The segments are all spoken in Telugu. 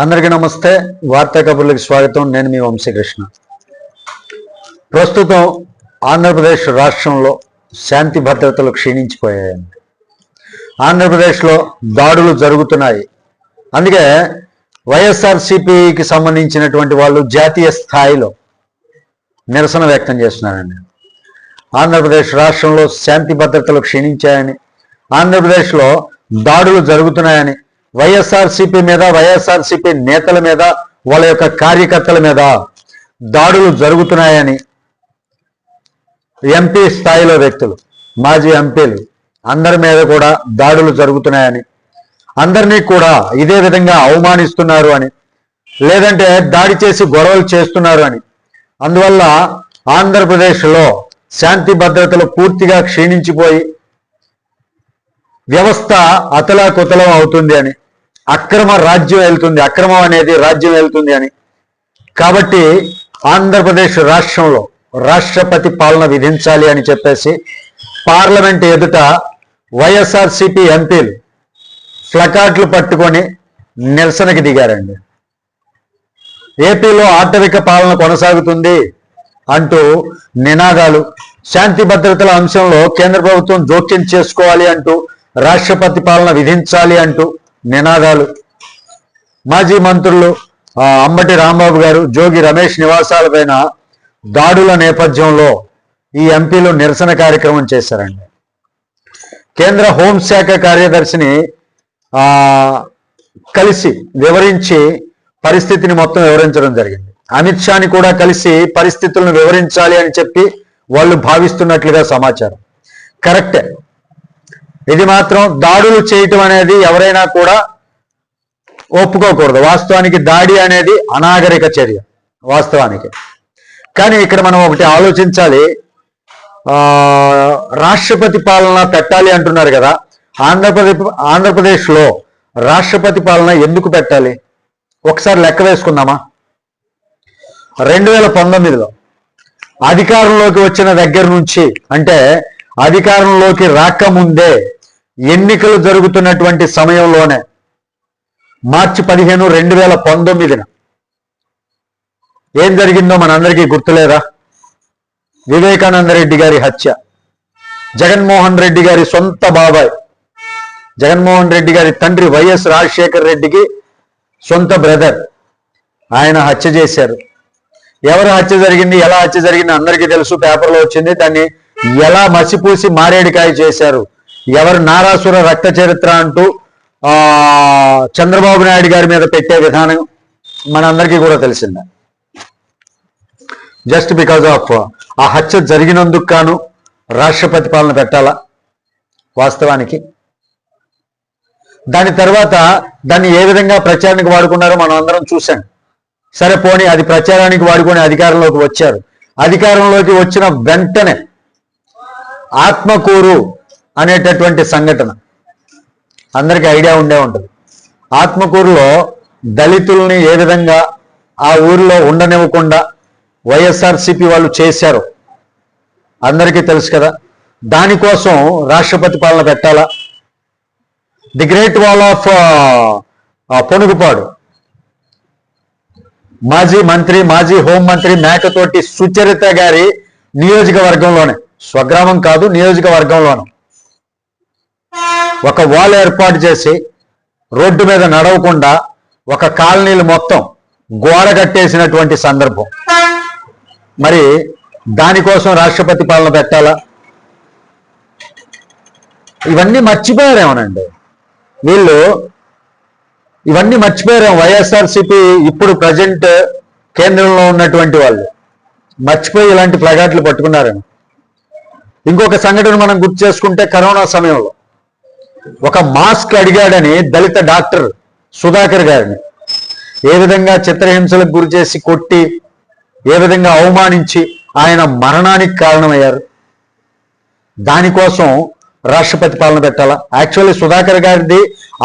అందరికీ నమస్తే. వార్తా కబుర్లకు స్వాగతం. నేను మీ వంశీకృష్ణ. ప్రస్తుతం ఆంధ్రప్రదేశ్ రాష్ట్రంలో శాంతి భద్రతలు క్షీణించిపోయాయండి. ఆంధ్రప్రదేశ్లో దాడులు జరుగుతున్నాయి. అందుకే వైఎస్ఆర్సీపీకి సంబంధించినటువంటి వాళ్ళు జాతీయ స్థాయిలో నిరసన వ్యక్తం చేస్తున్నారండి. ఆంధ్రప్రదేశ్ రాష్ట్రంలో శాంతి భద్రతలు క్షీణించాయని, ఆంధ్రప్రదేశ్లో దాడులు జరుగుతున్నాయని, వైఎస్ఆర్సీపీ మీద, వైఎస్ఆర్సీపీ నేతల మీద, వాళ్ళ యొక్క కార్యకర్తల మీద దాడులు జరుగుతున్నాయని ఎంపీ స్థాయిలో వ్యక్తులు, మాజీ ఎంపీలు అందరి మీద కూడా దాడులు జరుగుతున్నాయని, అందరినీ కూడా ఇదే విధంగా అవమానిస్తున్నారు అని, లేదంటే దాడి చేసి గొడవలు చేస్తున్నారు అని, అందువల్ల ఆంధ్రప్రదేశ్లో శాంతి భద్రతలు పూర్తిగా క్షీణించిపోయి వ్యవస్థ అతలాకుతలం అవుతుంది అని, అక్రమ రాజ్యం వెళ్తుంది, అక్రమం అనేది రాజ్యం వెళ్తుంది అని, కాబట్టి ఆంధ్రప్రదేశ్ రాష్ట్రంలో రాష్ట్రపతి పాలన విధించాలి అని చెప్పేసి పార్లమెంట్ ఎదుట వైఎస్ఆర్సీపీ ఎంపీలు ప్లకార్డులు పట్టుకొని నిరసనకి దిగారండి. ఏపీలో ఆటవిక పాలన కొనసాగుతుంది అంటూ నినాదాలు, శాంతి భద్రతల అంశంలో కేంద్ర ప్రభుత్వం జోక్యం చేసుకోవాలి అంటూ, రాష్ట్రపతి పాలన విధించాలి అంటూ నినాదాలు. మాజీ మంత్రులు అంబటి రాంబాబు గారు, జోగి రమేష్ నివాసాలపైన దాడుల నేపథ్యంలో ఈ ఎంపీలు నిరసన కార్యక్రమం చేశారండి. కేంద్ర హోంశాఖ కార్యదర్శిని కలిసి వివరించి పరిస్థితిని మొత్తం వివరించడం జరిగింది. అమిత్ షాని కూడా కలిసి పరిస్థితులను వివరించాలి అని చెప్పి వాళ్ళు భావిస్తున్నట్లుగా సమాచారం. కరెక్టే. ఇది మాత్రం దాడులు చేయటం అనేది ఎవరైనా కూడా ఒప్పుకోకూడదు. వాస్తవానికి దాడి అనేది అనాగరిక చర్య వాస్తవానికి. కానీ ఇక్కడ మనం ఒకటి ఆలోచించాలి. రాష్ట్రపతి పాలన పెట్టాలి అంటున్నారు కదా, ఆంధ్రప్రదేశ్లో రాష్ట్రపతి పాలన ఎందుకు పెట్టాలి? ఒకసారి లెక్క వేసుకుందామా. 2019లో అధికారంలోకి వచ్చిన దగ్గర నుంచి, అంటే అధికారంలోకి రాకముందే ఎన్నికలు జరుగుతున్నటువంటి సమయంలోనే మార్చి 15, 2019 ఏం జరిగిందో మనందరికీ గుర్తులేదా? వివేకానంద రెడ్డి గారి హత్య, జగన్మోహన్ రెడ్డి గారి సొంత బాబాయ్, జగన్మోహన్ రెడ్డి గారి తండ్రి వైఎస్ రాజశేఖర్ రెడ్డికి సొంత బ్రదర్, ఆయన హత్య చేశారు. ఎవరు హత్య జరిగింది, ఎలా హత్య జరిగింది అందరికీ తెలుసు, పేపర్లో వచ్చింది. దాన్ని ఎలా మసిపూసి మారేడికాయ చేశారు, ఎవరు నారాసుర రక్త చరిత్ర అంటూ చంద్రబాబు నాయుడు గారి మీద పెట్టే విధానం మనందరికీ కూడా తెలిసిందే. జస్ట్ బికాజ్ ఆఫ్ ఆ హత్య జరిగినందుకు గాను రాష్ట్రపతి పాలన పెట్టాలా? వాస్తవానికి దాని తర్వాత దాన్ని ఏ విధంగా ప్రచారానికి వాడుకున్నారో మనం అందరం చూసాం. సరే పోనీ, అది ప్రచారానికి వాడుకొని అధికారంలోకి వచ్చారు. అధికారంలోకి వచ్చిన వెంటనే ఆత్మకూరు అనేటటువంటి సంఘటన అందరికీ ఐడియా ఉండే ఉంటుంది. ఆత్మకూరులో దళితుల్ని ఏ విధంగా ఆ ఊరిలో ఉండనివ్వకుండా వైఎస్ఆర్సీపీ వాళ్ళు చేశారు అందరికీ తెలుసు కదా. దానికోసం రాష్ట్రపతి పాలన పెట్టాలా? The great wall of Ponugupadu మాజీ మంత్రి, మాజీ హోంమంత్రి మేకతోటి సుచరిత గారి నియోజకవర్గంలోనే, స్వగ్రామం కాదు నియోజకవర్గంలోనే ఒక వాల్ ఏర్పాటు చేసి రోడ్డు మీద నడవకుండా ఒక కాలనీలు మొత్తం గోడ కట్టేసినటువంటి సందర్భం. మరి దానికోసం రాష్ట్రపతి పాలన పెట్టాలా? ఇవన్నీ మర్చిపోయారేమోనండి వీళ్ళు, ఇవన్నీ మర్చిపోయారేమో. వైఎస్ఆర్సీపీ ఇప్పుడు ప్రజెంట్ కేంద్రంలో ఉన్నటువంటి వాళ్ళు మర్చిపోయి ఇలాంటి ప్లగాట్లు పట్టుకున్నారేమో. ఇంకొక సంఘటన మనం గుర్తు చేసుకుంటే, కరోనా సమయంలో ఒక మాస్క్ అడిగాడని దళిత డాక్టర్ సుధాకర్ గారిని ఏ విధంగా చిత్రహింసలకు గురి చేసి కొట్టి, ఏ విధంగా అవమానించి ఆయన మరణానికి కారణమయ్యారు. దానికోసం రాష్ట్రపతి పాలన పెట్టాలా? యాక్చువల్లీ సుధాకర్ గారిది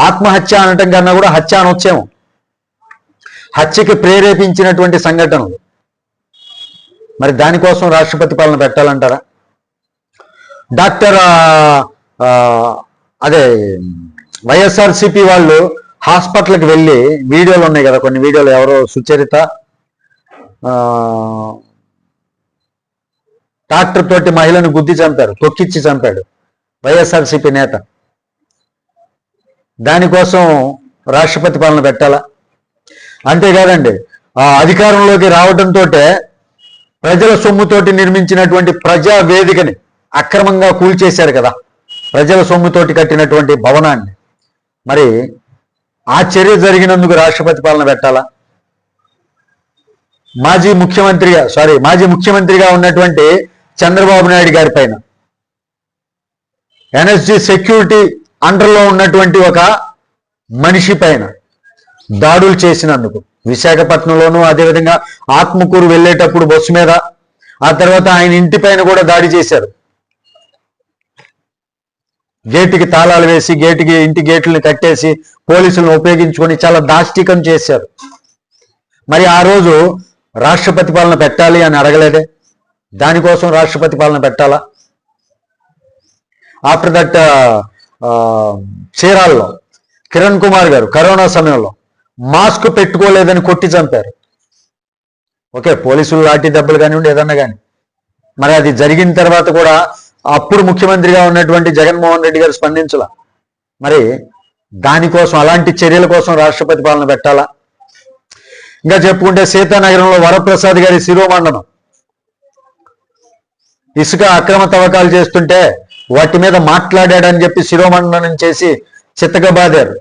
ఆత్మహత్య అనటం కన్నా కూడా హత్య అనొచ్చేమో. హత్యకి ప్రేరేపించినటువంటి సంఘటనలు. మరి దానికోసం రాష్ట్రపతి పాలన పెట్టాలంటారా? డాక్టర్ అదే వైఎస్ఆర్సీపీ వాళ్ళు హాస్పిటల్కి వెళ్ళి వీడియోలు ఉన్నాయి కదా, కొన్ని వీడియోలు, ఎవరో సుచరిత ట్రాక్టర్ తోటి మహిళను గుద్ది చంపారు, తొక్కిచ్చి చంపాడు వైఎస్ఆర్సీపీ నేత. దానికోసం రాష్ట్రపతి పాలన పెట్టాలా? అంతేకాదండి, ఆ అధికారంలోకి రావడంతో ప్రజల సొమ్ముతోటి నిర్మించినటువంటి ప్రజా వేదికని అక్రమంగా కూల్చేశారు కదా, ప్రజల సొమ్ముతోటి కట్టినటువంటి భవనాన్ని. మరి ఆ చర్య జరిగినందుకు రాష్ట్రపతి పాలన పెట్టాలా? మాజీ ముఖ్యమంత్రిగా ఉన్నటువంటి చంద్రబాబు నాయుడు గారి పైన ఎన్ఎస్జి సెక్యూరిటీ అండర్లో ఉన్నటువంటి ఒక మనిషి పైన దాడులు చేసినందుకు, విశాఖపట్నంలోనూ, అదేవిధంగా ఆత్మకూరు వెళ్ళేటప్పుడు బస్సు మీద, ఆ తర్వాత ఆయన ఇంటి పైన కూడా దాడి చేశారు. గేటుకి తాళాలు వేసి, ఇంటి గేట్లను కట్టేసి పోలీసులను ఉపయోగించుకొని చాలా దాష్టికం చేశారు. మరి ఆ రోజు రాష్ట్రపతి పాలన పెట్టాలి అని అడగలేదే? దానికోసం రాష్ట్రపతి పాలన పెట్టాలా? ఆఫ్టర్ దట్ చీరాల్లో కిరణ్ కుమార్ గారు కరోనా సమయంలో మాస్క్ పెట్టుకోలేదని కొట్టి చంపారు. ఓకే, పోలీసులు లాఠీ దెబ్బలు కానివ్వండి, ఏదన్నా కానీ. మరి అది జరిగిన తర్వాత కూడా అప్పుడు ముఖ్యమంత్రిగా ఉన్నటువంటి జగన్మోహన్ రెడ్డి గారు స్పందించాల. మరి దానికోసం, అలాంటి చర్యల కోసం రాష్ట్రపతి పాలన పెట్టాలా? ఇంకా చెప్పుకుంటే సీతానగరంలో వరప్రసాద్ గారి శిరోమండనం, ఇసుక అక్రమ తవ్వకాలు చేస్తుంటే వాటి మీద మాట్లాడాడని చెప్పి శిరోమండనం చేసి చిత్తగబాదారు.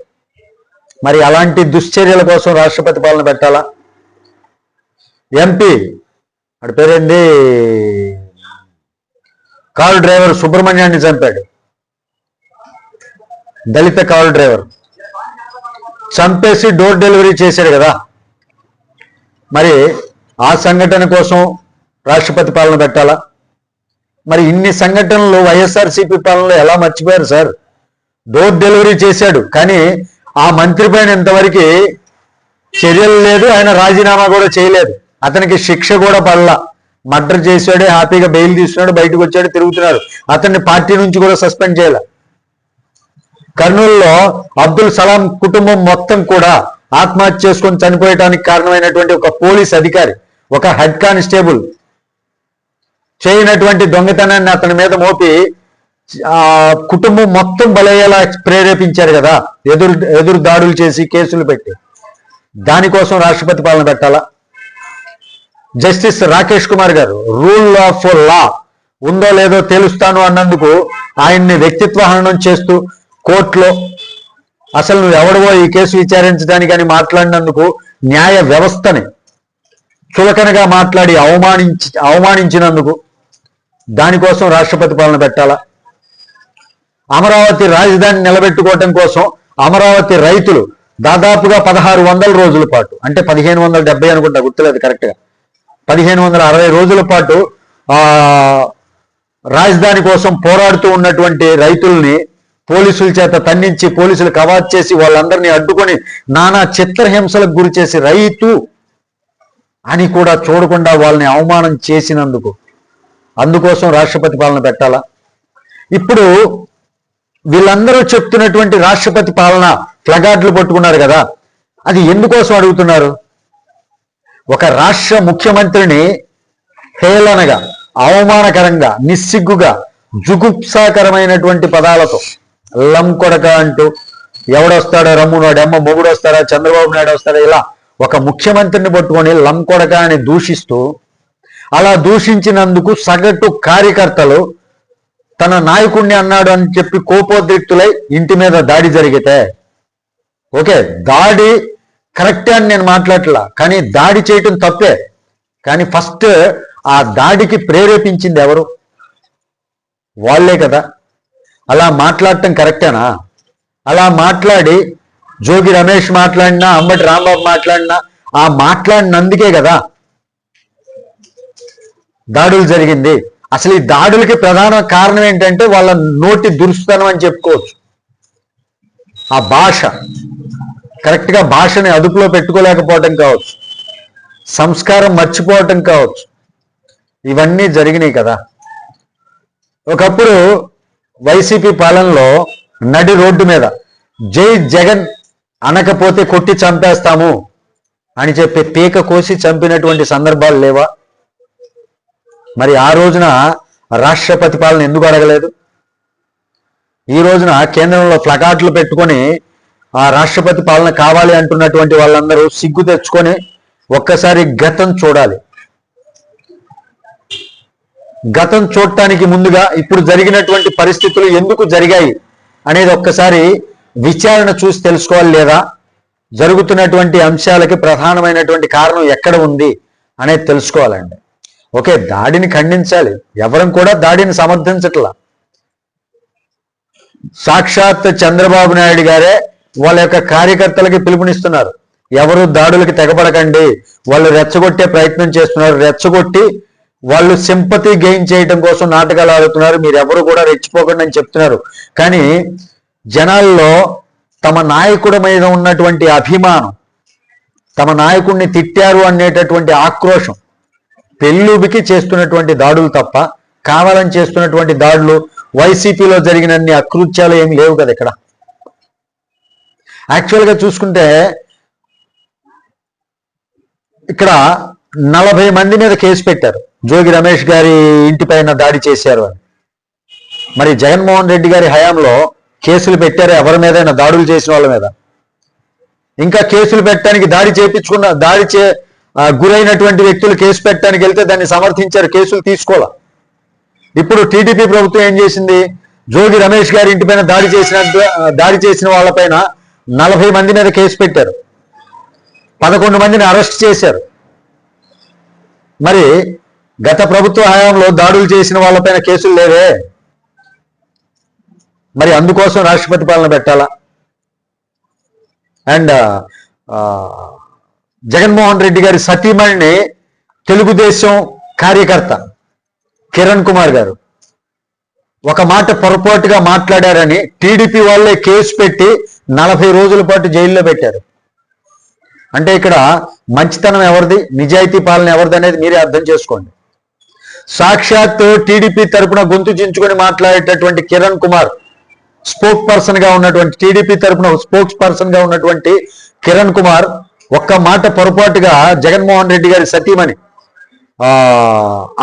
మరి అలాంటి దుశ్చర్యల కోసం రాష్ట్రపతి పాలన పెట్టాలా? ఎంపీ వాడి పేరేంటి, కారు డ్రైవర్ సుబ్రహ్మణ్యాన్ని చంపాడు, దళిత కారు డ్రైవర్ చంపేసి డోర్ డెలివరీ చేశాడు కదా. మరి ఆ సంఘటన కోసం రాష్ట్రపతి పాలన పెట్టాలా? మరి ఇన్ని సంఘటనలు వైఎస్ఆర్సీపీ పాలనలో ఎలా మర్చిపోయారు సార్? డోర్ డెలివరీ చేశాడు, కానీ ఆ మంత్రి పైన ఇంతవరకు చర్యలు లేదు, ఆయన రాజీనామా కూడా చేయలేదు, అతనికి శిక్ష కూడా పడలా. మర్డర్ చేశాడు, హ్యాపీగా బెయిల్ తీసుకున్నాడు, బయటకు వచ్చాడు, తిరుగుతున్నారు. అతన్ని పార్టీ నుంచి కూడా సస్పెండ్ చేయాల. కర్నూలులో అబ్దుల్ సలాం కుటుంబం మొత్తం కూడా ఆత్మహత్య చేసుకొని చనిపోయడానికి కారణమైనటువంటి ఒక పోలీస్ అధికారి, ఒక హెడ్ కానిస్టేబుల్ చేయనటువంటి దొంగతనాన్ని అతని మీద మోపి ఆ కుటుంబం మొత్తం బలయ్యేలా ప్రేరేపించారు కదా, ఎదురు దాడులు చేసి కేసులు పెట్టి. దానికోసం రాష్ట్రపతి పాలన పెట్టాలా? జస్టిస్ రాకేష్ కుమార్ గారు రూల్ ఆఫ్ లా ఉందో లేదో తెలుస్తాను అన్నందుకు ఆయన్ని వ్యక్తిత్వ హననం చేస్తూ కోర్టులో అసలు నువ్వు ఎవడవో ఈ కేసు విచారించడానికి అని మాట్లాడినందుకు న్యాయ వ్యవస్థని చులకనగా మాట్లాడి అవమానించినందుకు దానికోసం రాష్ట్రపతి పాలన పెట్టాలా? అమరావతి రాజధాని నిలబెట్టుకోవటం కోసం అమరావతి రైతులు దాదాపుగా 1600 రోజుల పాటు, అంటే 1570 అనుకుంటా, గుర్తులేదు కరెక్ట్గా, 1560 రోజుల పాటు రాజధాని కోసం పోరాడుతూ ఉన్నటువంటి రైతుల్ని పోలీసుల చేత తన్నించి, పోలీసులు కవాత్ చేసి వాళ్ళందరినీ అడ్డుకొని నానా చిత్రహింసలకు గురి చేసి రైతు అని కూడా చూడకుండా వాళ్ళని అవమానం చేసినందుకు, అందుకోసం రాష్ట్రపతి పాలన పెట్టాలా? ఇప్పుడు వీళ్ళందరూ చెప్తున్నటువంటి రాష్ట్రపతి పాలన ప్లగార్డులు పట్టుకున్నారు కదా, అది ఎందుకోసం అడుగుతున్నారు? ఒక రాష్ట్ర ముఖ్యమంత్రిని హేళనగా, అవమానకరంగా, నిస్సిగ్గుగా, జుగుప్సాకరమైనటువంటి పదాలతో లంకొడక అంటూ, ఎవడొస్తాడో రమ్మునోడు అమ్మ మొగుడు వస్తాడా, చంద్రబాబు నాయుడు వస్తాడా, ఇలా ఒక ముఖ్యమంత్రిని పట్టుకొని లంకొడక అని దూషిస్తూ, అలా దూషించినందుకు సగటు కార్యకర్తలు తన నాయకుడిని అన్నాడు అని చెప్పి కోపోద్రిక్తులై ఇంటి మీద దాడి జరిగితే, ఓకే దాడి కరెక్టే అని నేను మాట్లాడట్లా, కానీ దాడి చేయటం తప్పే. కానీ ఫస్ట్ ఆ దాడికి ప్రేరేపించింది ఎవరు? వాళ్ళే కదా. అలా మాట్లాడటం కరెక్టేనా? అలా మాట్లాడి జోగి రమేష్ మాట్లాడినా, అంబటి రాంబాబు మాట్లాడినా, ఆ మాట్లాడినందుకే కదా దాడులు జరిగింది. అసలు ఈ దాడులకి ప్రధాన కారణం ఏంటంటే వాళ్ళ నోటి దురుస్తనం అని చెప్పుకోవచ్చు. ఆ భాష కరెక్ట్గా భాషని అదుపులో పెట్టుకోలేకపోవటం కావచ్చు, సంస్కారం మర్చిపోవటం కావచ్చు, ఇవన్నీ జరిగినాయి కదా. ఒకప్పుడు వైసీపీ పాలనలో నడి రోడ్డు మీద జై జగన్ అనకపోతే కొట్టి చంపేస్తాము అని చెప్పి పీక కోసి చంపినటువంటి సందర్భాలు లేవా? మరి ఆ రోజున రాష్ట్రపతి పాలన ఎందుకు అడగలేదు? ఈ రోజున కేంద్రంలో ప్లకార్డులు పెట్టుకొని ఆ రాష్ట్రపతి పాలన కావాలి అంటున్నటువంటి వాళ్ళందరూ సిగ్గు తెచ్చుకొని ఒక్కసారి గతం చూడాలి. గతం చూడటానికి ముందుగా ఇప్పుడు జరిగినటువంటి పరిస్థితులు ఎందుకు జరిగాయి అనేది ఒక్కసారి విచారణ చూసి తెలుసుకోవాలి. లేదా జరుగుతున్నటువంటి అంశాలకి ప్రధానమైనటువంటి కారణం ఎక్కడ ఉంది అనేది తెలుసుకోవాలండి. ఓకే, దాడిని ఖండించాలి, ఎవరం కూడా దాడిని సమర్థించట్లా. సాక్షాత్ చంద్రబాబు నాయుడు గారే వాళ్ళ యొక్క కార్యకర్తలకి పిలుపునిస్తున్నారు, ఎవరు దాడులకి తెగబడకండి, వాళ్ళు రెచ్చగొట్టే ప్రయత్నం చేస్తున్నారు, రెచ్చగొట్టి వాళ్ళు సింపతి గెయిన్ చేయడం కోసం నాటకాలు ఆడుతున్నారు, మీరెవరు కూడా రెచ్చిపోకండి అని చెప్తున్నారు. కానీ జనాల్లో తమ నాయకుడి మీద ఉన్నటువంటి అభిమానం, తమ నాయకుడిని తిట్టారు అనేటటువంటి ఆక్రోశం పెళ్ళుబికి చేస్తున్నటువంటి దాడులు తప్ప కావాలని చేస్తున్నటువంటి దాడులు వైసీపీలో జరిగినన్ని అకృత్యాలు ఏమి లేవు కదా. యాక్చువల్గా చూసుకుంటే ఇక్కడ 40 మంది మీద కేసు పెట్టారు, జోగి రమేష్ గారి ఇంటిపైన దాడి చేశారు అని. మరి జగన్మోహన్ రెడ్డి గారి హయాంలో కేసులు పెట్టారు ఎవరి మీదైనా, దాడులు చేసిన వాళ్ళ మీద. ఇంకా కేసులు పెట్టడానికి గురైనటువంటి వ్యక్తులు కేసు పెట్టడానికి వెళ్తే దాన్ని సమర్థించారు, కేసులు తీసుకోవాలా. ఇప్పుడు టీడీపీ ప్రభుత్వం ఏం చేసింది, జోగి రమేష్ గారి ఇంటిపైన దాడి చేసిన వాళ్ళపైన 40 మంది మీద కేసు పెట్టారు, 11 మందిని అరెస్ట్ చేశారు. మరి గత ప్రభుత్వ హయాంలో దాడులు చేసిన వాళ్ళపైన కేసులు లేవే, మరి అందుకోసం రాష్ట్రపతి పాలన పెట్టాలా? అండ్ జగన్మోహన్ రెడ్డి గారి సతీమణిని తెలుగుదేశం కార్యకర్త కిరణ్ కుమార్ గారు ఒక మాట పొరపాటుగా మాట్లాడారని టీడీపీ వాళ్ళే కేసు పెట్టి 40 రోజుల పాటు జైల్లో పెట్టారు. అంటే ఇక్కడ మంచితనం ఎవరిది, నిజాయితీ పాలన ఎవరిది అనేది మీరే అర్థం చేసుకోండి. సాక్షాత్ టీడీపీ తరపున గొంతు చించుకొని మాట్లాడేటటువంటి కిరణ్ కుమార్, స్పోక్ పర్సన్ గా ఉన్నటువంటి టీడీపీ తరపున స్పోక్స్ పర్సన్ గా ఉన్నటువంటి కిరణ్ కుమార్ ఒక్క మాట పొరపాటుగా జగన్మోహన్ రెడ్డి గారి సతీమణి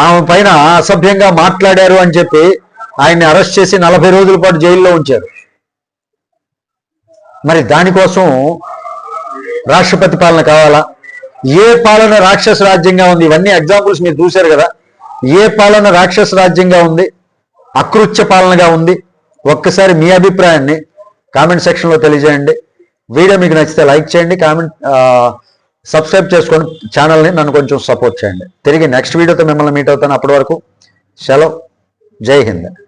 ఆమె పైన అసభ్యంగా మాట్లాడారు అని చెప్పి ఆయన్ని అరెస్ట్ చేసి 40 రోజుల పాటు జైల్లో ఉంచారు. మరి దానికోసం రాష్ట్రపతి పాలన కావాలా? ఏ పాలన రాక్షస రాజ్యంగా ఉంది? ఇవన్నీ ఎగ్జాంపుల్స్ మీరు చూశారు కదా. ఏ పాలన రాక్షస రాజ్యంగా ఉంది, అకృత్య పాలనగా ఉంది? ఒక్కసారి మీ అభిప్రాయాన్ని కామెంట్ సెక్షన్లో తెలియజేయండి. వీడియో మీకు నచ్చితే లైక్ చేయండి, సబ్స్క్రైబ్ చేసుకోండి ఛానల్ని, నన్ను కొంచెం సపోర్ట్ చేయండి. తిరిగి నెక్స్ట్ వీడియోతో మిమ్మల్ని మీట్ అవుతాను. అప్పటి వరకు సెలవు, జై హింద్.